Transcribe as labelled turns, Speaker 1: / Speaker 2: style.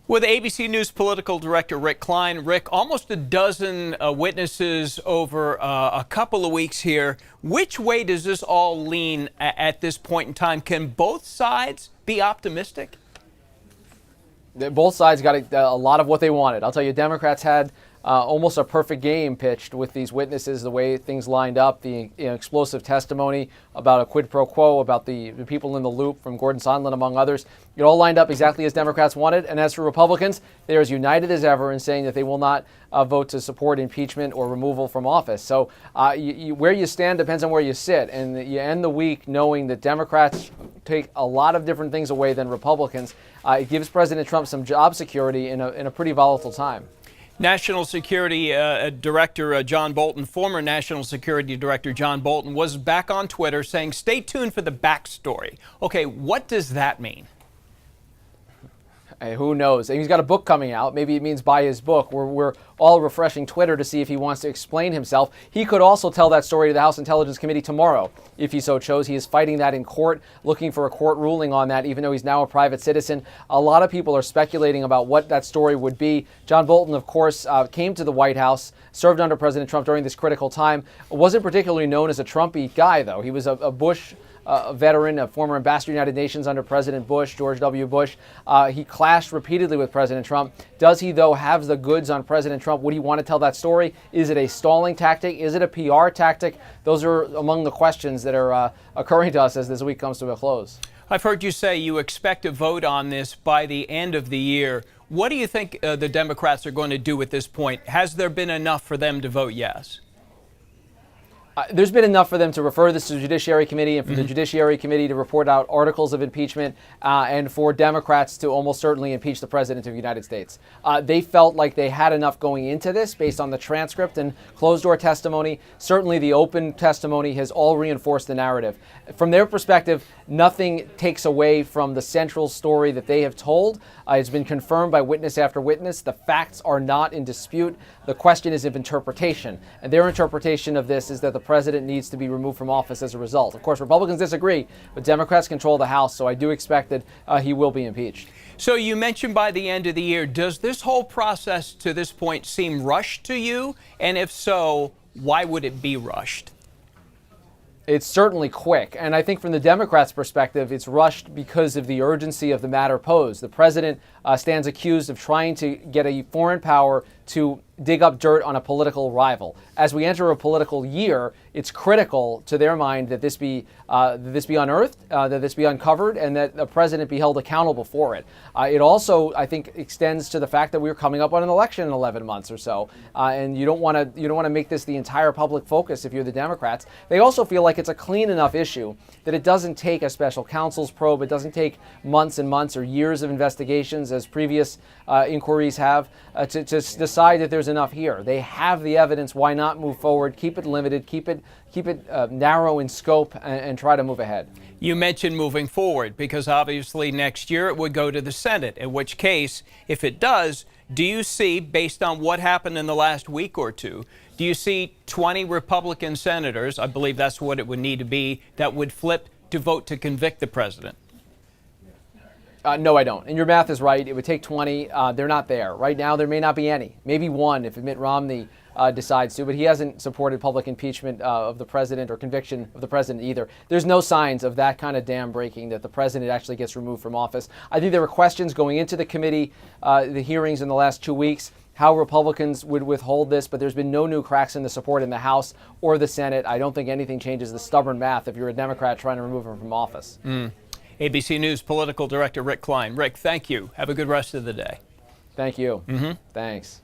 Speaker 1: With ABC News political director Rick Klein. Rick, almost a dozen witnesses over a couple of weeks here. Which way does this all lean at this point in time? Can both sides be optimistic?
Speaker 2: Both sides got a lot of what they wanted. I'll tell you, Democrats had almost a perfect game pitched with these witnesses, the way things lined up, the explosive testimony about a quid pro quo, about the people in the loop from Gordon Sondland, among others. It all lined up exactly as Democrats wanted. And as for Republicans, they're as united as ever in saying that they will not vote to support impeachment or removal from office. So where you stand depends on where you sit. And you end the week knowing that Democrats take a lot of different things away than Republicans. It gives President Trump some job security in a pretty volatile time.
Speaker 1: National Security Director John Bolton, former National Security Director John Bolton, was back on Twitter saying, stay tuned for the backstory. Okay, what does that mean?
Speaker 2: Hey, who knows? He's got a book coming out. Maybe it means buy his book. We're all refreshing Twitter to see if he wants to explain himself. He could also tell that story to the House Intelligence Committee tomorrow, if he so chose. He is fighting that in court, looking for a court ruling on that, even though he's now a private citizen. A lot of people are speculating about what that story would be. John Bolton, of course, came to the White House, served under President Trump during this critical time. Wasn't particularly known as a Trumpy guy, though. He was a Bush a veteran, a former ambassador to the United Nations under President Bush, George W. Bush. He clashed repeatedly with President Trump. Does he, though, have the goods on President Trump? Would he want to tell that story? Is it a stalling tactic? Is it a PR tactic? Those are among the questions that are occurring to us as this week comes to a close.
Speaker 1: I've heard you say you expect a vote on this by the end of the year. What do you think the Democrats are going to do at this point? Has there been enough for them to vote yes?
Speaker 2: There's been enough for them to refer this to the Judiciary Committee and for the Judiciary Committee to report out articles of impeachment and for Democrats to almost certainly impeach the President of the United States. They felt like they had enough going into this based on the transcript and closed-door testimony. Certainly the open testimony has all reinforced the narrative. From their perspective, nothing takes away from the central story that they have told. It's been confirmed by witness after witness. The facts are not in dispute. The question is of interpretation. And their interpretation of this is that the president needs to be removed from office as a result. Of course, Republicans disagree, but Democrats control the House, so I do expect that he will be impeached.
Speaker 1: So you mentioned by the end of the year. Does this whole process to this point seem rushed to you? And if so, why would it be rushed?
Speaker 2: It's certainly quick, and I think from the Democrats' perspective, it's rushed because of the urgency of the matter posed. The president stands accused of trying to get a foreign power to dig up dirt on a political rival. As we enter a political year, it's critical to their mind that this be unearthed, that this be uncovered, and that the president be held accountable for it. It also, I think, extends to the fact that we're coming up on an election in 11 months or so, and you don't want to make this the entire public focus if you're the Democrats. They also feel like it's a clean enough issue that it doesn't take a special counsel's probe. It doesn't take months and months or years of investigations, as previous inquiries have, to decide that there's enough here. They have the evidence. Why not move forward? Keep it limited. Keep it narrow in scope, and try to move ahead.
Speaker 1: You mentioned moving forward because obviously next year it would go to the Senate, in which case, if it does, do you see, based on what happened in the last week or two, do you see 20 Republican senators, I believe that's what it would need to be, that would flip to vote to convict the president?
Speaker 2: No, I don't. And your math is right. It would take 20. They're not there. Right now, there may not be any. Maybe one if Mitt Romney decides to, but he hasn't supported public impeachment of the president or conviction of the president either. There's no signs of that kind of dam breaking, that the president actually gets removed from office. I think there were questions going into the committee, the hearings in the last 2 weeks, how Republicans would withhold this, but there's been no new cracks in the support in the House or the Senate. I don't think anything changes the stubborn math if you're a Democrat trying to remove him from office.
Speaker 1: ABC News political director Rick Klein. Rick, thank you. Have a good rest of the day.
Speaker 2: Thank you. Thanks.